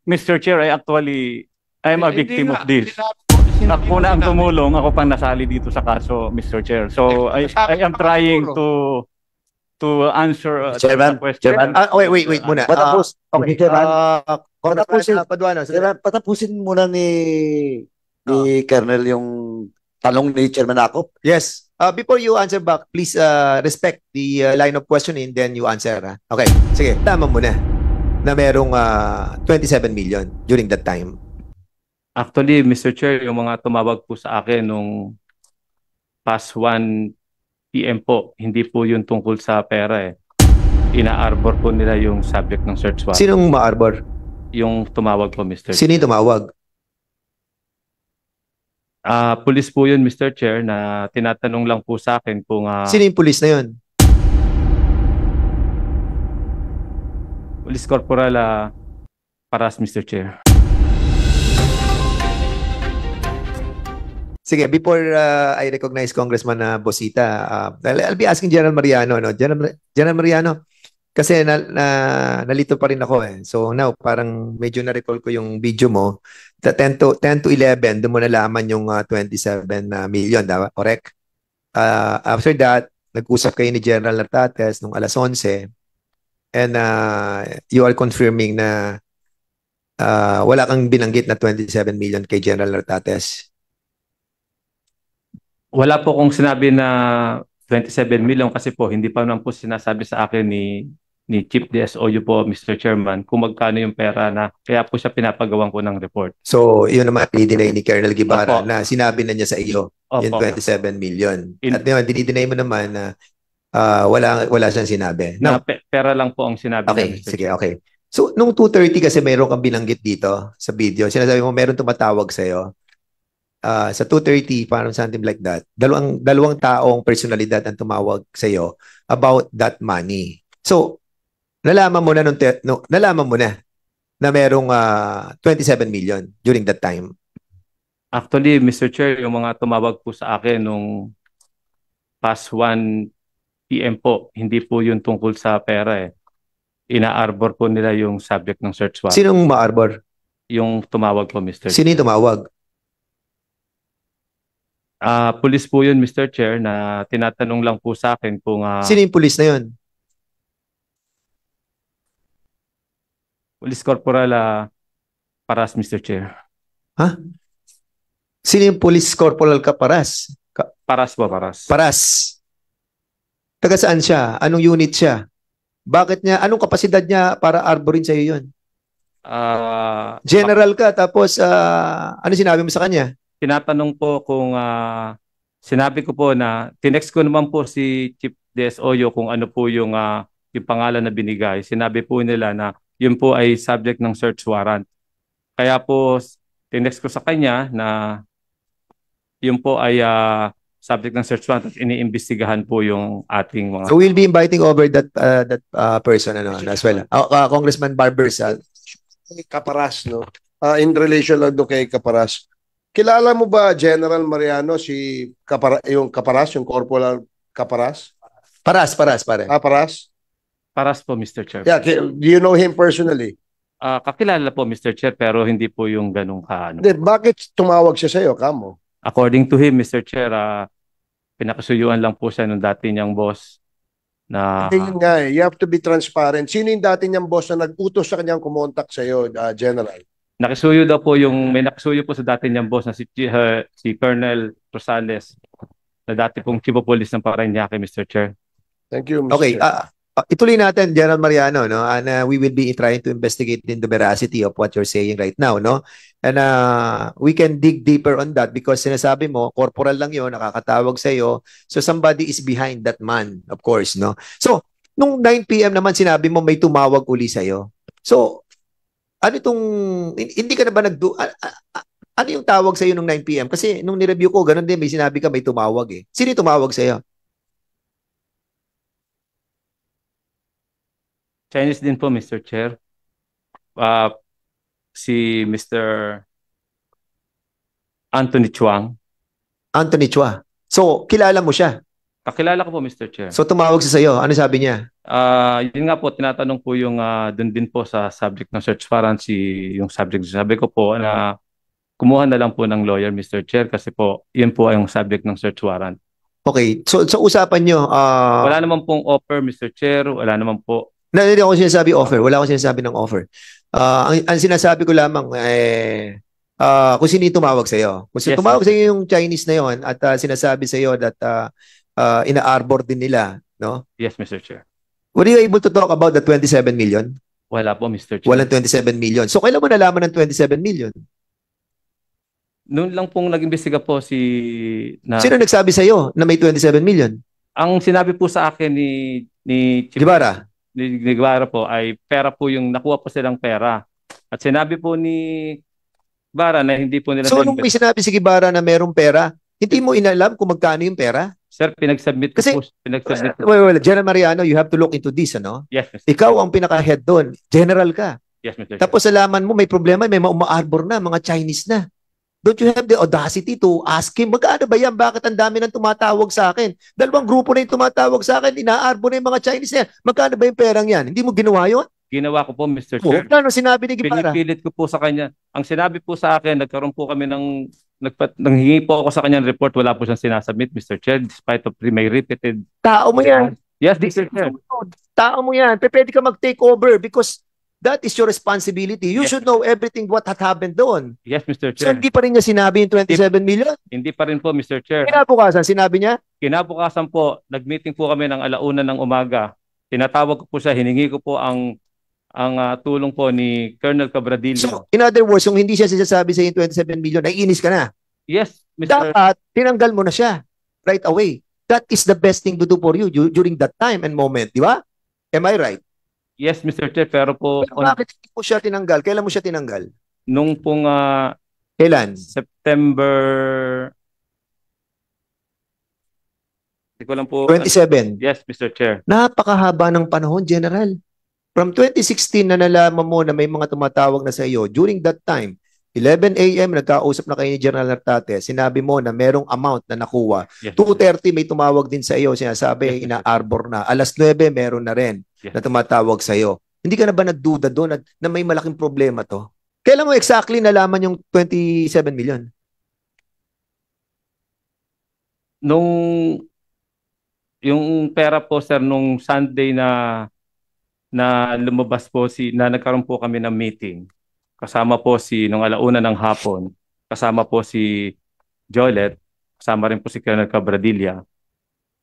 Mr. Chair, I'm a Hindi victim nga, of this. Ako na ang tumulong, ako pang nasali dito sa kaso, Mr. Chair. So I am trying to answer the Chairman, question. Chairman. Wait muna. Patapos. Okay. Mr. Chairman, Congressman Paduano. Chairman, patapusin muna ni Colonel yung tanong ni Chairman Akop. Yes. Before you answer back, please respect the line of questioning, then you answer. Ha? Okay. Sige. Tama mo na merong 27 million during that time. Actually, Mr. Chair, yung mga tumawag po sa akin nung past 1 PM po, hindi po yung tungkol sa pera eh. Ina-arbor po nila yung subject ng search warrant. Sinong ma-arbor? Yung tumawag po, Mr. Chair. Sino yung tumawag? Police po yun, Mr. Chair, na tinatanong lang po sa akin kung... Sino yung police na yun? Police Corporal Paras, Mr. Chair. Sige, before I recognize Congressman Bosita, I'll be asking General Mariano. No? General Mariano, kasi nalito pa rin ako eh. So now, parang medyo na-recall ko yung video mo. 10 to 11, doon mo nalaman yung 27 million, dapat? Correct? After that, nag-usap kayo ni General Nartates nung alas 11 and you are confirming na wala kang binanggit na 27 million kay General Nartates. Wala po kong sinabi na 27 million kasi po hindi pa naman po sinasabi sa akin ni Chief DSOU po, Mr. Chairman, kung magkano yung pera na kaya po siya pinapagawan ko ng report. So, yun naman i-deny ni Colonel Guevara Opo. na sinabi na niya sa iyo yung 27 million. At yun, dinideny mo naman na wala siyang sinabi. Na No? pera lang po ang sinabi Okay, niya, Mr. sige, Chair. okay. So, nung 2:30 kasi mayroon kang binanggit dito sa video. Sinasabi mo mayroon tumatawag sa iyo. Sa 2:30, parang something like that. Dalawang taong personalidad ang tumawag sa iyo about that money. So, nalaman mo na merong 27 million during that time. Actually, Mr. Chair, yung mga tumawag po sa akin nung past 1 PM po, hindi po yung tungkol sa pera eh. Ina-arbor po nila yung subject ng search warrant. Sinong ma-arbor? Yung tumawag po, Mr. Chair. Sino yung tumawag? Police po yun, Mr. Chair, na tinatanong lang po sa akin kung... Sino yung police na yun? Police Corporal Paras, Mr. Chair. Ha? Sino yung police corporal Paras? Paras po, Paras. Paras. Taga saan siya? Anong unit siya? Bakit niya? Anong kapasidad niya para arborin sa iyo yun? General ka, tapos ano sinabi mo sa kanya? Tinatanong po kung sinabi ko po na tinext ko naman po si Chief DSOU kung ano po yung pangalan na binigay. Sinabi po nila na yun po ay subject ng search warrant. Kaya po tinext ko sa kanya na yun po ay subject ng search warrant at iniimbestigahan po yung ating mga... So we'll be inviting over that person as well. Congressman Barbers. Caparas, no? In relation lang doon kay Caparas. Kilala mo ba, General Mariano, yung Caparas, yung Corporal Caparas? Paras, pare. Paras? Paras po, Mr. Chair. Yeah, do you know him personally? Kakilala po, Mr. Chair, pero hindi po yung ganung kaano. Bakit tumawag siya sa'yo, kamo? According to him, Mr. Chair, pinakasuyuan lang po siya ng dati niyang boss na... Yun nga eh, you have to be transparent. Sino yung dati niyang boss na nag-utos sa kanyang kumontak sa'yo, General? Nakisuyo daw po may nakisuyo po sa dati niyang boss na si Colonel Rosales na dati pong Chief of Police ng Parañaque, Mr. Chair. Thank you, Mr. Okay, Chair. ituloy natin, General Mariano, no? And we will be trying to investigate in the veracity of what you're saying right now, no? And we can dig deeper on that because sinasabi mo, corporal lang yun, nakakatawag sa iyo. So somebody is behind that man, of course, no? So, nung 9 PM naman sinabi mo may tumawag uli sa iyo. So, ano itong, hindi ka na ba ano yung tawag sa iyo nung 9 PM? Kasi nung ni-review ko, ganun din, may sinabi ka may tumawag eh. Sino yung tumawag sa iyo? Chinese din po, Mr. Chair. Si Mr. Anthony Chuang. Anthony Chua. So, kilala mo siya? Kakilala ko po, Mr. Chair. So, tumawag siya sa iyo. Ano sabi niya? Yun nga po, tinatanong po yung dun din po sa subject ng search warrant yung subject. Sabi ko po na kumuha na lang po ng lawyer, Mr. Chair, kasi po, yun po yung subject ng search warrant. Okay. So, sa usapan nyo, Wala naman pong offer, Mr. Chair. Wala naman po. hindi ako sinasabi offer. Wala akong sinasabi ng offer. Ang sinasabi ko lamang, kung sino yung tumawag sa'yo. Kung sino Yes, tumawag sir. sa'yo yung Chinese na yon at sinasabi sa'yo that ina-arbor din nila, no? Yes, Mr. Chair. Were you able to talk about the 27 million? Wala po, Mr. Chair. Walang 27 million. So, kailan mo nalaman ng 27 million? Noon lang pong nag-imbestiga po Sino nagsabi sa'yo na may 27 million? ang sinabi po sa akin ni Chief Gibara? ni Guevara po ay pera po yung nakuha po silang pera. At sinabi po ni Guevara na hindi po nila So, nung may sinabi si Gibara na merong pera, hindi mo inalam kung magkano yung pera? Sir, pinag-submit ko Kasi- po. Pinag-submit ko. Well, General Mariano, you have to look into this, ano? Yes, Mr. Ikaw ang pinaka-head doon. General ka. Yes, Mr. Chair. Tapos alaman mo, may problema, may uma-arbor na, mga Chinese na. Don't you have the audacity to ask him, magkano ba yan? Bakit ang dami nang tumatawag sa akin? Dalawang grupo na yung tumatawag sa akin, ina-arbor na yung mga Chinese na yan. Magkano ba yung perang yan? Hindi mo ginawa yun? Ginawa ko po, Mr. Oo. Chair. Ano sinabi ni Gibara? Pinipilit ko po sa kanya. Ang sinabi po sa akin, nagkaroon po kami nanghingi po ako sa kanyang report, wala po siyang sinasubmit, Mr. Chair, despite of may repeated. Tao mo yan. Yes, Mr. Chair. Tao mo yan. Pwede ka mag-take over because that is your responsibility. You Yes. should know everything what had happened doon. Yes, Mr. So, Chair. hindi pa rin niya sinabi yung 27 million? Hindi pa rin po, Mr. Chair. Kinabukasan, sinabi niya? Kinabukasan po, nag-meeting po kami ng 1:00 ng umaga. Tinatawag ko po siya, hiningi ko po ang tulong po ni Colonel Cabradillo. So, in other words, kung hindi siya sinasabi sa yung 27 million, naiinis ka na. Yes, Mr. Dapat, tinanggal mo na siya right away. That is the best thing to do for you during that time and moment, di ba? Am I right? Yes, Mr. Chair, pero po Pero bakit hindi mo siya tinanggal? Kailan mo siya tinanggal? nung pong Kailan? September, hindi ko lang po. 27. Yes, Mr. Chair. Napakahaba ng panahon, General. From 2016 na nalaman mo na may mga tumatawag na sa iyo, during that time, 11 a.m. nagkausap na kayo ni General Nartate, sinabi mo na merong amount na nakuha. Yes, 2:30 may tumawag din sa iyo, sinasabi, Yes, ina-arbor na. 9:00 meron na rin Yes. na tumatawag sa iyo. Hindi ka na ba nagduda doon na may malaking problema to? Kailan mo exactly nalaman yung 27 million? Nung yung pera po, sir, nung Sunday na lumabas po na nagkaroon po kami ng meeting. Kasama po nung 1:00 ng hapon, kasama po si Jolet, kasama rin po si Colonel Cabradilla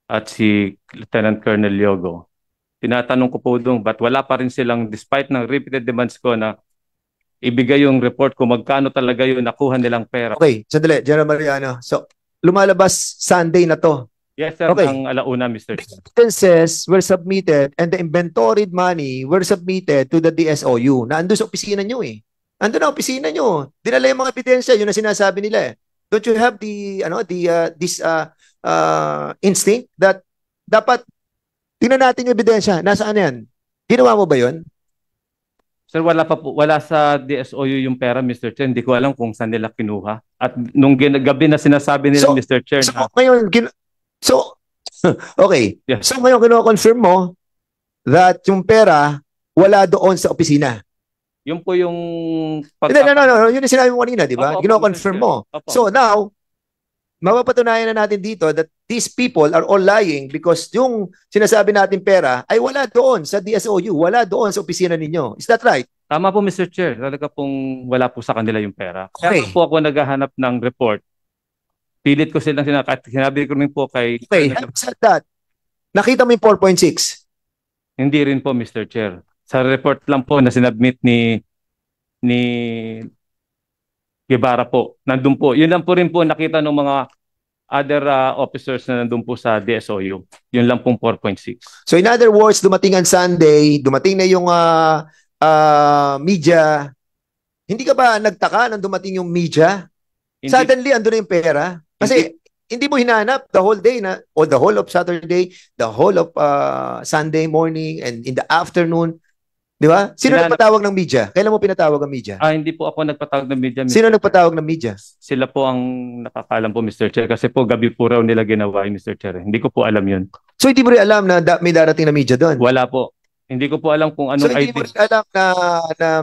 at si Lieutenant Colonel Yogo. Tinatanong ko po doon, but wala pa rin silang, despite ng repeated demands ko na ibigay yung report kung magkano talaga yung nakuha nilang pera. Okay, sandali, General Mariano. So, lumalabas Sunday na to. Yes, sir, Okay. ng 1:00, Mr. Chair. Evidences were submitted and the inventoried money were submitted to the DSOU na ando sa opisina nyo eh. Ando na opisina nyo. Dinala yung mga ebidensya, yun ang sinasabi nila eh. Don't you have this instinct that dapat tingnan natin yung ebidensya. Nasaan yan? Ginawa mo ba yun? Sir, wala sa DSOU yung pera, Mr. Chair. Hindi ko alam kung saan nila kinuha. At nung gabi na sinasabi nila, So- Mr. Chair, So, ngayon, okay. Yes. So, ngayon, kino-confirm mo that yung pera wala doon sa opisina. yun po yung No. Yun yung sinabi mo kanina, di ba? Opo, Kino-confirm Mr. mo. Opo. So, now, mapapatunayan na natin dito that these people are all lying because yung sinasabi natin pera ay wala doon sa DSOU, wala doon sa opisina ninyo. Is that right? Tama po, Mr. Chair. Talaga pong wala po sa kanila yung pera. Okay. Kaya po ako naghahanap ng report. Pilit ko silang sinabi ko rin po kay... Okay, having said that, nakita mo yung 4.6. Hindi rin po, Mr. Chair. Sa report lang po na sinubmit ni Guevara po. Nandun po. Yun lang po rin po nakita ng mga other officers na nandun po sa DSOU. Yun lang pong 4.6. So in other words, dumating ang Sunday, dumating na yung media. Hindi ka ba nagtaka nang dumating yung media? Suddenly, ando na yung pera. Kasi hindi mo hinanap the whole day or the whole of Saturday, the whole of Sunday morning and in the afternoon. Di ba? Sino Hinanap- nagpatawag ng media? Kailan mo pinatawag ang media? Hindi po ako nagpatawag ng media, Mr. Sino Chair. nagpatawag ng media? Sila po ang nakakalam po, Mr. Chair. Kasi po gabi po raw nila ginawa yun, Mr. Chair. Hindi ko po alam yun. So hindi mo rin alam na may darating na media doon? Wala po. Hindi ko po alam kung So anong hindi mo rin alam na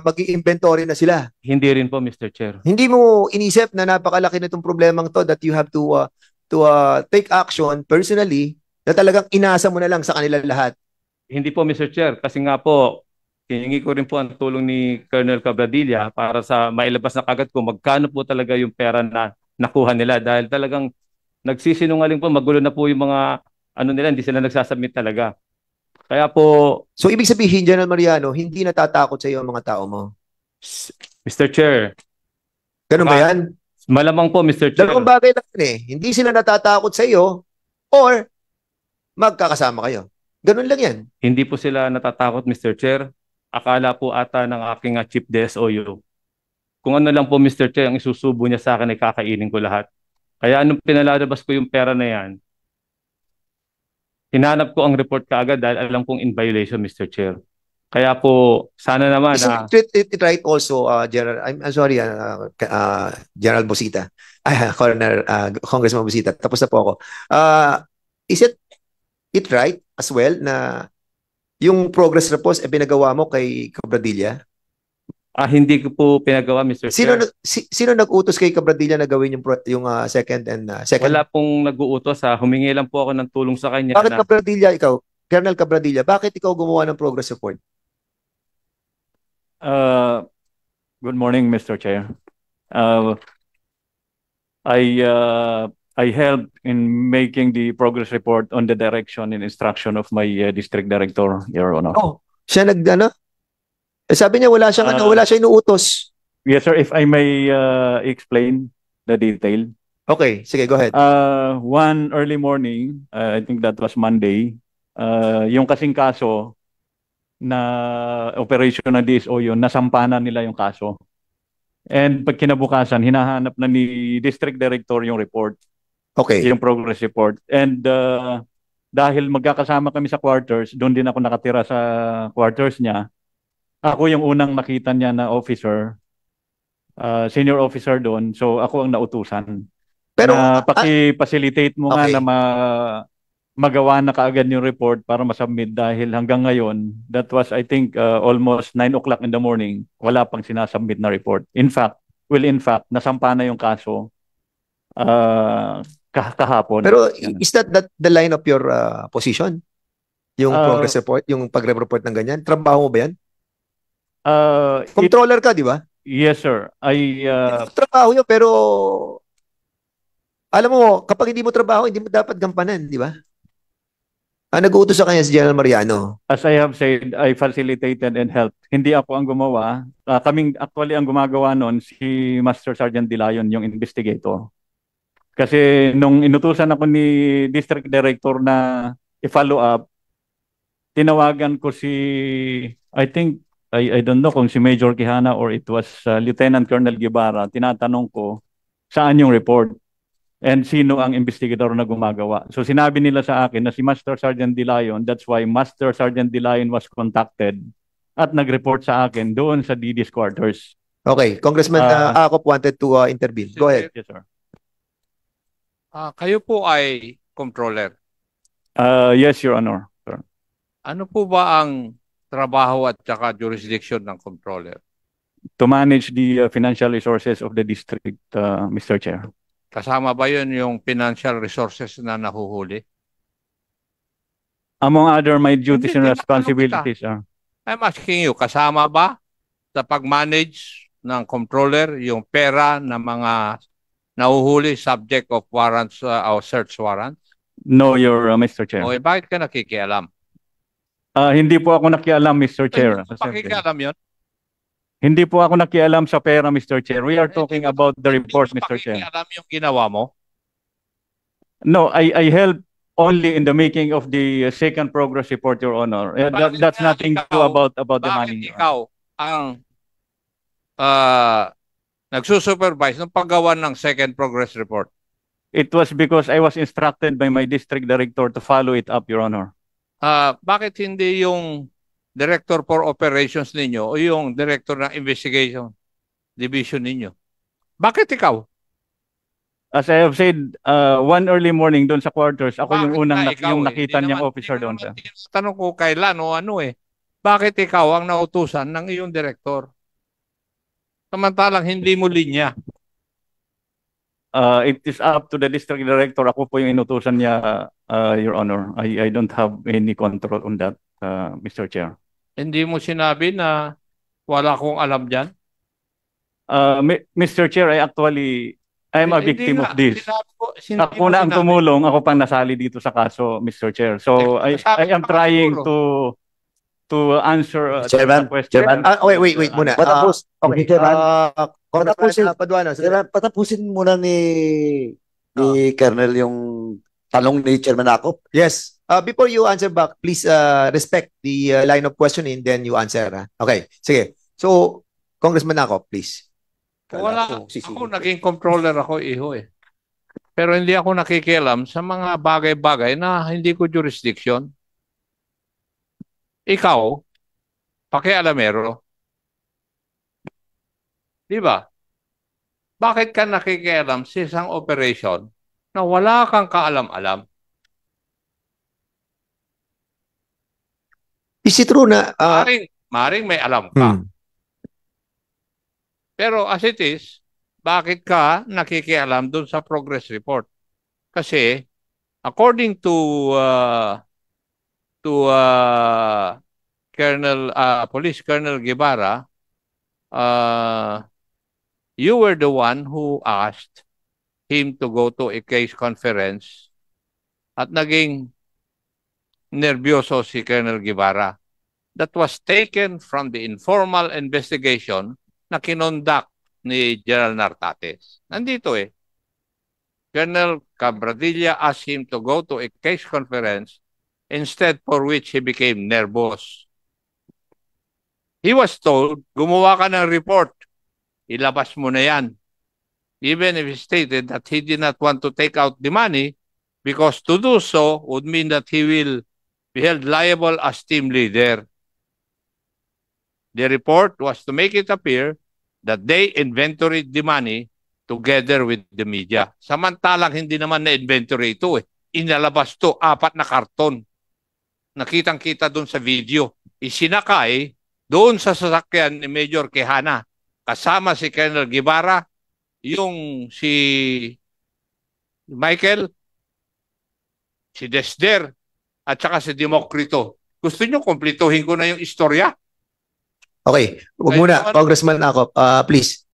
mag-i-inventory na sila? Hindi rin po, Mr. Chair. Hindi mo inisip na napakalaki na itong problemang to that you have to take action personally na talagang inasa mo na lang sa kanila lahat? Hindi po, Mr. Chair. Kasi nga po, hiningi ko rin po ang tulong ni Colonel Cabradilla para sa mailabas na kagad kung magkano po talaga yung pera na nakuha nila. Dahil talagang nagsisinungaling po, magulo na po yung mga ano nila, hindi sila nagsasubmit talaga. Kaya po, So ibig sabihin, General Mariano, hindi natatakot sa iyo ang mga tao mo? Mr. Chair, Ganun ba yan? malamang po, Mr. Chair. Dalawang bagay lang yun eh. Hindi sila natatakot sa iyo or magkakasama kayo. Ganun lang yan. Hindi po sila natatakot, Mr. Chair. Akala po ata ng aking Chief DSOU. Kung ano lang po, Mr. Chair, ang isusubo niya sa akin ay kakainin ko lahat. Kaya anong pinalalabas ko yung pera na yan, hinanap ko ang report kaagad dahil alam kong in violation, Mr. Chair. Kaya po, sana naman Isn't it right also, General, I'm sorry, General Busita, Congressman Busita, tapos na po ako. Is it right as well na yung progress report ay pinagawa mo kay Cabradilla? hindi ko po pinagawa, Mr. Chair. Sino nag-utos kay Cabradilla na gawin yung second and second? Wala pong nag-uutos. Humingi lang po ako ng tulong sa kanya. Bakit Cabradilla ikaw? Colonel Cabradilla, bakit ikaw gumawa ng progress report? Good morning, Mr. Chair. I helped in making the progress report on the direction and instruction of my district director, Your Honor. Oh, siya sabi niya wala siyang wala siya inuutos. Yes, sir. If I may explain the detail. Okay, sige, go ahead. One early morning, I think that was Monday, yung kasing kaso na operation ng DSO yun, nasampanan nila yung kaso. And pag kinabukasan, hinahanap na ni district director yung report. Okay. Yung progress report. And dahil magkakasama kami sa quarters, doon din ako nakatira sa quarters niya. Ako yung unang nakita niya na officer, senior officer doon. So ako ang nautusan. Pero paki-facilitate mo nga na magawa na kaagad yung report para masubmit dahil hanggang ngayon, that was I think almost 9 o'clock in the morning, wala pang sinasubmit na report. In fact, nasampa na yung kaso kahapon. Pero is that the line of your position? Yung progress report, yung pagre-report ng ganyan? Trabaho mo ba yan? Controller ka, di ba? Yes, sir. Trabaho yun, pero alam mo, kapag hindi mo trabaho, hindi mo dapat gampanan, di ba? Nag-uutos sa kanya si General Mariano. As I have said, I facilitated and helped. Hindi ako ang gumawa. Kaming actually ang gumagawa noon, si Master Sergeant Dilayon, yung investigator. Kasi nung inutusan ako ni District Director na i-follow up, tinawagan ko si, I think, I don't know kung si Major Quijana or it was Lieutenant Colonel Guevara, tinatanong ko saan yung report and sino ang investigator na gumagawa. So sinabi nila sa akin na si Master Sergeant Dilayon, that's why Master Sergeant Dilayon was contacted at nag-report sa akin doon sa DD's quarters. Okay, Congressman Acop wanted to intervene. Go ahead. Yes, sir. Kayo po ay controller. Yes, Your Honor. Sir. Ano po ba ang trabaho at saka jurisdiction ng controller? To manage the financial resources of the district, Mr. Chair. Kasama ba yun yung financial resources na nahuhuli? Among other my duties and Hindi, responsibilities. I'm asking you, kasama ba sa pag-manage ng controller yung pera ng mga nahuhuli subject of warrants or search warrants? No, Mr. Chair. O bakit ka nakikialam? Hindi po ako nakialam, Mr. Chair. Pakikialam yun? Hindi po ako nakialam sa pera, Mr. Chair. We are talking about the report, Mr. Chair. Pakikialam yung ginawa mo? No, I helped only in the making of the second progress report, Your Honor. That's nothing to do about the money. Bakit ikaw ang nagsusupervise ng paggawa ng second progress report? It was because I was instructed by my district director to follow it up, Your Honor. Bakit hindi yung director for operations ninyo o yung director ng investigation division ninyo? Bakit ikaw? As I have said, one early morning doon sa quarters, ako yung Bakit unang nga ikaw yung eh? nakita Hindi niyang naman- officer hindi doon. naman tinatanong ko kailan o ano eh. Bakit ikaw ang nautusan ng iyong direktor? Samantalang hindi mo linya. It is up to the district director. Ako po yung inutusan niya, Your Honor. I don't have any control on that, Mr. Chair. Hindi mo sinabi na wala akong alam dyan? Mr. Chair, I'm a Hindi victim nga. of this. Sinabi Ako na ang tumulong, ako pang nasali dito sa kaso, Mr. Chair. So I am trying to answer Chairman, the question. Chairman. Wait muna. Patapos. Okay, Chairman. Patapusin. Congressman Paduano. Patapusin muna ni Colonel yung tanong ni Chairman Akop. Yes. Before you answer back, please respect the line of questioning, then you answer. Okay, sige. So, Congressman Akop, please. Wala. Ako naging controller ako, iho eh. Pero hindi ako nakikialam sa mga bagay-bagay na hindi ko jurisdiction. Ikaw, pakialamero. Di ba? Bakit ka nakikialam sa isang operation na wala kang kaalam-alam? Is it true na... Maring may alam ka. Pero as it is, bakit ka nakikialam dun sa progress report? Kasi according to Police Colonel Guevara, you were the one who asked him to go to a case conference at naging nervyoso si Colonel Guevara. That was taken from the informal investigation na kinonduct ni General Nartates. Nandito eh. Colonel Cabradilla asked him to go to a case conference, instead for which he became nervous. He was told, gumawa ka ng report, ilabas mo na yan. Even if he stated that he did not want to take out the money, because to do so would mean that he will be held liable as team leader. The report was to make it appear that they inventoried the money together with the media. Samantalang hindi naman na-inventory ito eh. Inalabas to, 4 na karton. Nakitang-kita doon sa video. Isinakay doon sa sasakyan ni Major Quijana. Kasama si Colonel Guevara, yung si Michael, si Desder, at saka si Democrito. Gusto nyo kumplituhin ko na yung istorya? Okay, wag muna, Congressman Akop, please.